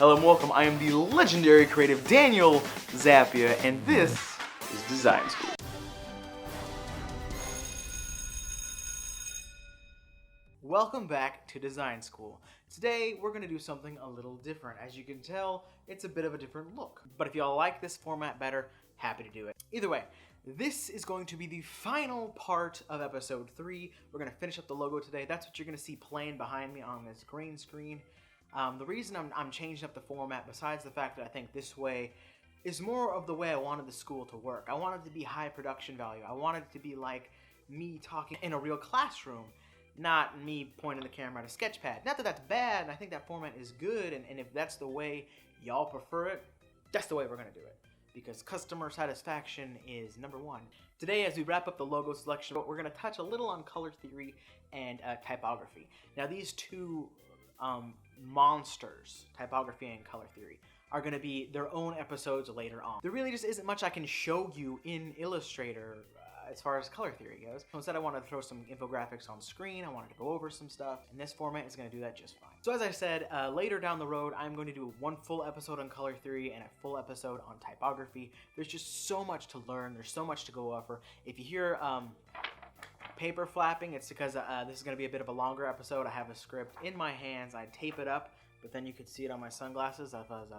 Hello and welcome. I am the legendary creative Daniel Zappia, and this is Design School. Welcome back to Design School. Today we're going to do something a little different. As you can tell, it's a bit of a different look. But if y'all like this format better, happy to do it. Either way, this is going to be the final part of episode 3. We're going to finish up the logo today. That's what you're going to see playing behind me on this green screen. The reason I'm changing up the format, besides the fact that I think this way is more of the way I wanted the school to work. I wanted it to be high production value. I wanted it to be like me talking in a real classroom, not me pointing the camera at a sketch pad. Not that that's bad, and I think that format is good, and if that's the way y'all prefer it, that's the way we're going to do it. Because customer satisfaction is number one. Today, as we wrap up the logo selection, we're going to touch a little on color theory and typography. Now, these two monsters, typography and color theory, are going to be their own episodes later on. There really just isn't much I can show you in Illustrator as far as color theory goes. So instead, I wanted to throw some infographics on screen. I wanted to go over some stuff, and this format is going to do that just fine. So as I said, later down the road, I'm going to do one full episode on color theory and a full episode on typography. There's just so much to learn. There's so much to go over. If you hear paper flapping, it's because this is going to be a bit of a longer episode. I have a script in my hands. I tape it up, but then you could see it on my sunglasses as I've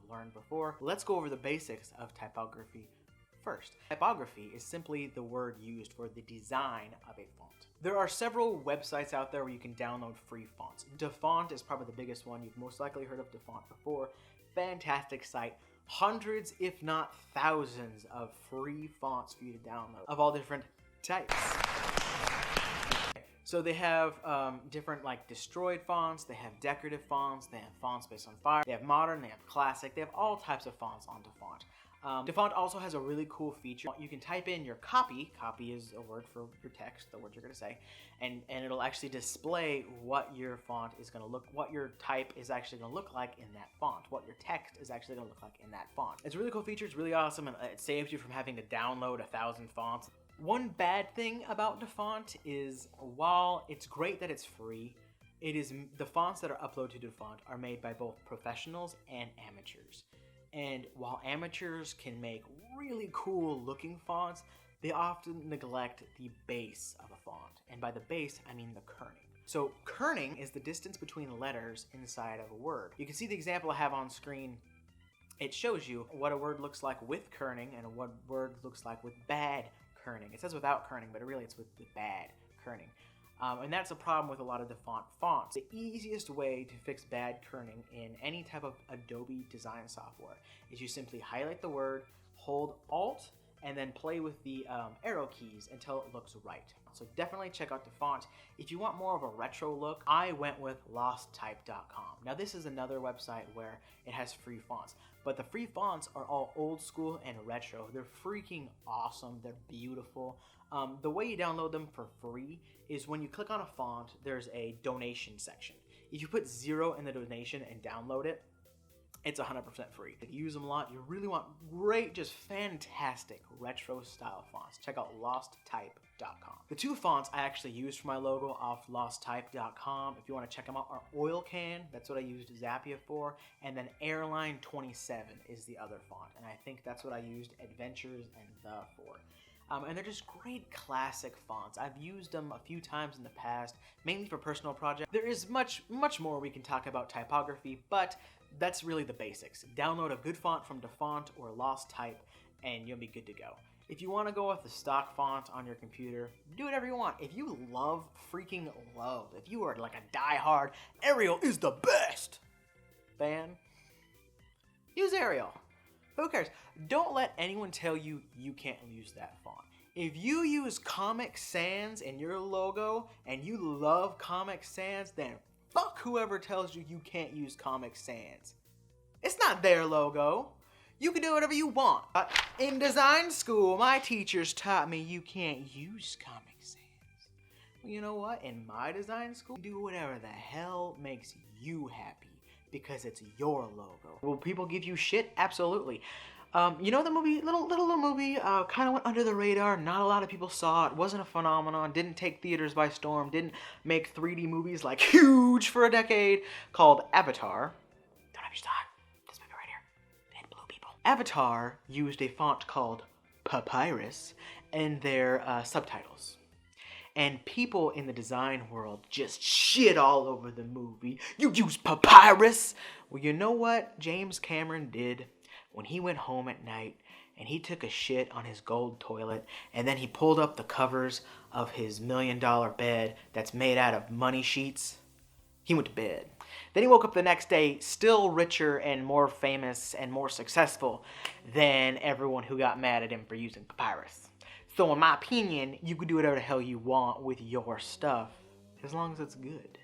learned before. Let's go over the basics of typography first. Typography is simply the word used for the design of a font. There are several websites out there where you can download free fonts. DaFont is probably the biggest one. You've most likely heard of DaFont before. Fantastic site. Hundreds, if not thousands, of free fonts for you to download of all different types. So they have different like destroyed fonts, they have decorative fonts, they have fonts based on fire, they have modern, they have classic, they have all types of fonts on DaFont. DaFont also has a really cool feature. You can type in your copy is a word for your text, the word you're going to say, and it'll actually display what your font is going to look, what your type is actually going to look like in that font, what your text is actually going to look like in that font. It's a really cool feature, it's really awesome, and it saves you from having to download 1,000 fonts. One bad thing about DaFont is while it's great that it's free, the fonts that are uploaded to DaFont are made by both professionals and amateurs. And while amateurs can make really cool looking fonts, they often neglect the base of a font. And by the base, I mean the kerning. So kerning is the distance between letters inside of a word. You can see the example I have on screen. It shows you what a word looks like with kerning and what a word looks like with bad kerning. It says without kerning, but really it's with the bad kerning. And that's a problem with a lot of DaFont fonts. The easiest way to fix bad kerning in any type of Adobe design software is you simply highlight the word, hold Alt, and then play with the arrow keys until it looks right. So definitely check out DaFont. If you want more of a retro look, I went with losttype.com. Now this is another website where it has free fonts, but the free fonts are all old school and retro. They're freaking awesome. They're beautiful. The way you download them for free is when you click on a font, there's a donation section. If you put 0 in the donation and download it, it's 100% free. If you use them a lot, you really want great, just fantastic retro style fonts. Check out losttype.com. The two fonts I actually used for my logo off losttype.com, if you want to check them out, are Oil Can, that's what I used Zappia for, and then Airline 27 is the other font. And I think that's what I used Adventures and The for. And they're just great classic fonts. I've used them a few times in the past, mainly for personal projects. There is much more we can talk about typography, but that's really the basics. Download a good font from DaFont or Losttype, and you'll be good to go. If you want to go with the stock font on your computer, do whatever you want. If you freaking love, if you are like a die-hard Arial is the best fan, use Arial. Who cares? Don't let anyone tell you you can't use that font. If you use Comic Sans in your logo and you love Comic Sans, then fuck whoever tells you you can't use Comic Sans. It's not their logo. You can do whatever you want. In design school, my teachers taught me you can't use Comic Sans. Well, you know what? In my design school, do whatever the hell makes you happy. Because it's your logo. Will people give you shit? Absolutely. You know the movie, little movie, kind of went under the radar. Not a lot of people saw it. Wasn't a phenomenon. Didn't take theaters by storm. Didn't make 3D movies like huge for a decade. Called Avatar. Don't have your stock. Avatar used a font called Papyrus in their subtitles. And people in the design world just shit all over the movie. You use papyrus! Well, you know what James Cameron did when he went home at night and he took a shit on his gold toilet and then he pulled up the covers of his $1 million bed that's made out of money sheets? He went to bed. Then he woke up the next day still richer and more famous and more successful than everyone who got mad at him for using papyrus. So in my opinion, you can do whatever the hell you want with your stuff, as long as it's good.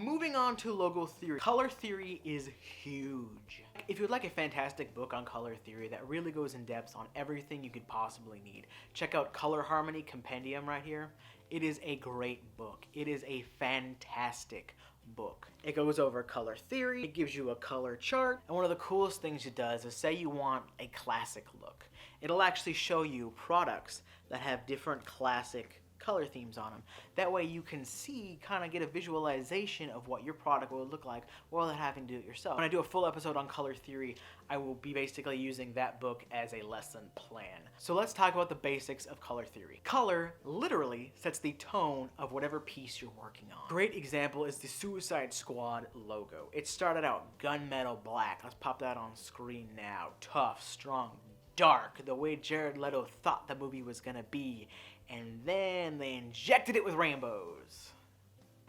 Moving on to logo theory. Color theory is huge. If you'd like a fantastic book on color theory that really goes in depth on everything you could possibly need, check out Color Harmony Compendium right here. It is a great book. It is a fantastic book. It goes over color theory, it gives you a color chart, and one of the coolest things it does is say you want a classic look. It'll actually show you products that have different classic color themes on them. That way you can see, kind of get a visualization of what your product will look like without having to do it yourself. When I do a full episode on color theory, I will be basically using that book as a lesson plan. So let's talk about the basics of color theory. Color literally sets the tone of whatever piece you're working on. Great example is the Suicide Squad logo. It started out gunmetal black. Let's pop that on screen now. Tough, strong, dark, the way Jared Leto thought the movie was gonna be, and then they injected it with rainbows.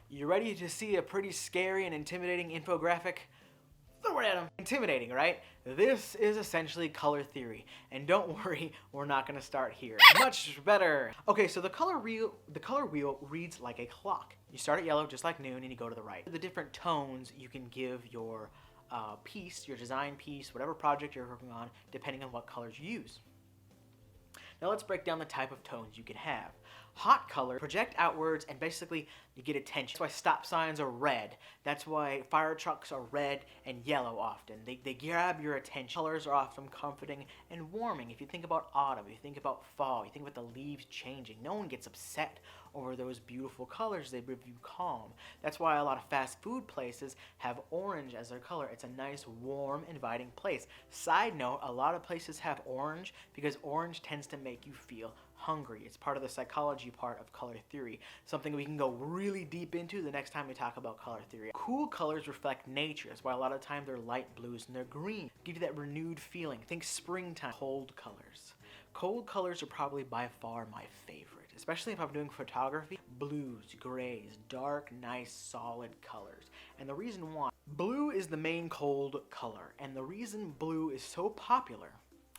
You ready to see a pretty scary and intimidating infographic? Throw it at them. Intimidating, right? This is essentially color theory, and don't worry, we're not gonna start here. Much better. Okay, so the color wheel reads like a clock. You start at yellow, just like noon, and you go to the right. The different tones you can give your piece, your design piece, whatever project you're working on, depending on what colors you use. Now let's break down the type of tones you can have. Hot colors project outwards and basically you get attention. That's why stop signs are red. That's why fire trucks are red and yellow often. They grab your attention. Colors are often comforting and warming. If you think about autumn, you think about fall, you think about the leaves changing. No one gets upset over those beautiful colors. They give you calm. That's why a lot of fast food places have orange as their color. It's a nice, warm, inviting place. Side note, a lot of places have orange because orange tends to make you feel hungry. It's part of the psychology part of color theory, something we can go really deep into the next time we talk about color theory. Cool colors reflect nature. That's why a lot of time they're light blues and they're green. Give you that renewed feeling. Think springtime. Cold colors. Cold colors are probably by far my favorite, especially if I'm doing photography. Blues, grays, dark, nice, solid colors. And the reason why, blue is the main cold color, and the reason blue is so popular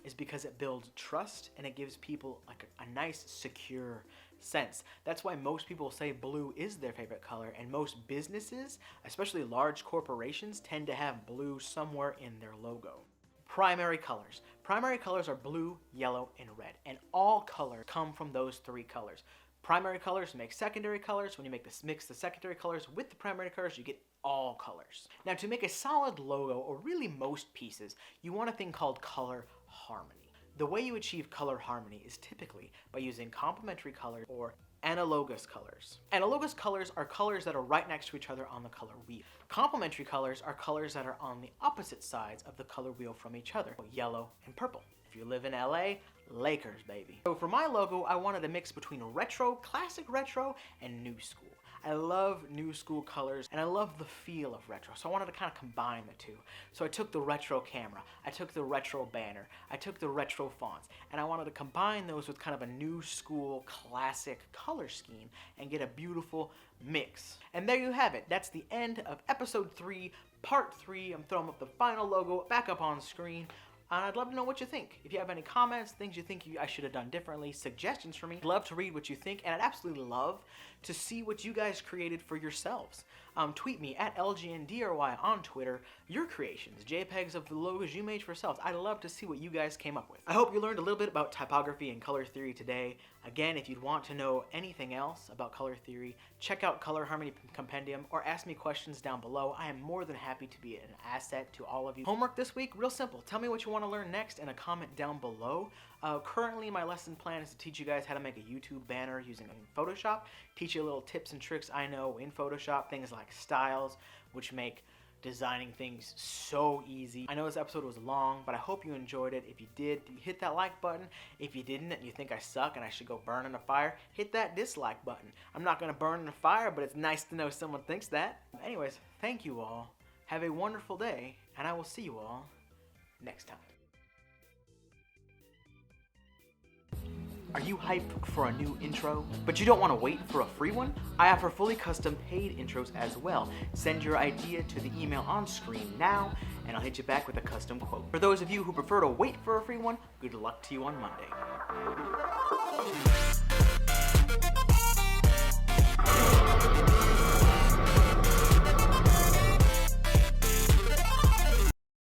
is because it builds trust and it gives people like a nice, secure sense. That's why most people say blue is their favorite color, and most businesses, especially large corporations, tend to have blue somewhere in their logo. Primary colors. Primary colors are blue, yellow, and red, and all colors come from those three colors. Primary colors make secondary colors. When you mix the secondary colors with the primary colors, you get all colors. Now, to make a solid logo, or really most pieces, you want a thing called color harmony. The way you achieve color harmony is typically by using complementary colors or analogous colors. Analogous colors are colors that are right next to each other on the color wheel. Complementary colors are colors that are on the opposite sides of the color wheel from each other, yellow and purple. If you live in LA, Lakers, baby. So for my logo, I wanted a mix between retro, classic retro, and new school. I love new school colors, and I love the feel of retro, so I wanted to kind of combine the two. So I took the retro camera, I took the retro banner, I took the retro fonts, and I wanted to combine those with kind of a new school classic color scheme and get a beautiful mix. And there you have it. That's the end of episode 3, part 3. I'm throwing up the final logo back up on screen. And I'd love to know what you think. If you have any comments, things you think I should have done differently, suggestions for me, I'd love to read what you think, and I'd absolutely love to see what you guys created for yourselves. Tweet me at LGNDRY on Twitter, your creations, JPEGs of the logos you made for yourselves. I'd love to see what you guys came up with. I hope you learned a little bit about typography and color theory today. Again, if you'd want to know anything else about color theory, check out Color Harmony Compendium or ask me questions down below. I am more than happy to be an asset to all of you. Homework this week, real simple. Tell me what you want to learn next in a comment down below. Currently, my lesson plan is to teach you guys how to make a YouTube banner using Photoshop, teach you little tips and tricks I know in Photoshop, things like styles, which make designing things so easy. I know this episode was long, but I hope you enjoyed it. If you did, hit that like button. If you didn't and you think I suck and I should go burn in a fire, hit that dislike button. I'm not gonna burn in a fire, but it's nice to know someone thinks that. Anyways, thank you all. Have a wonderful day, and I will see you all next time. Are you hyped for a new intro, but you don't want to wait for a free one? I offer fully custom paid intros as well. Send your idea to the email on screen now, and I'll hit you back with a custom quote. For those of you who prefer to wait for a free one, good luck to you on Monday.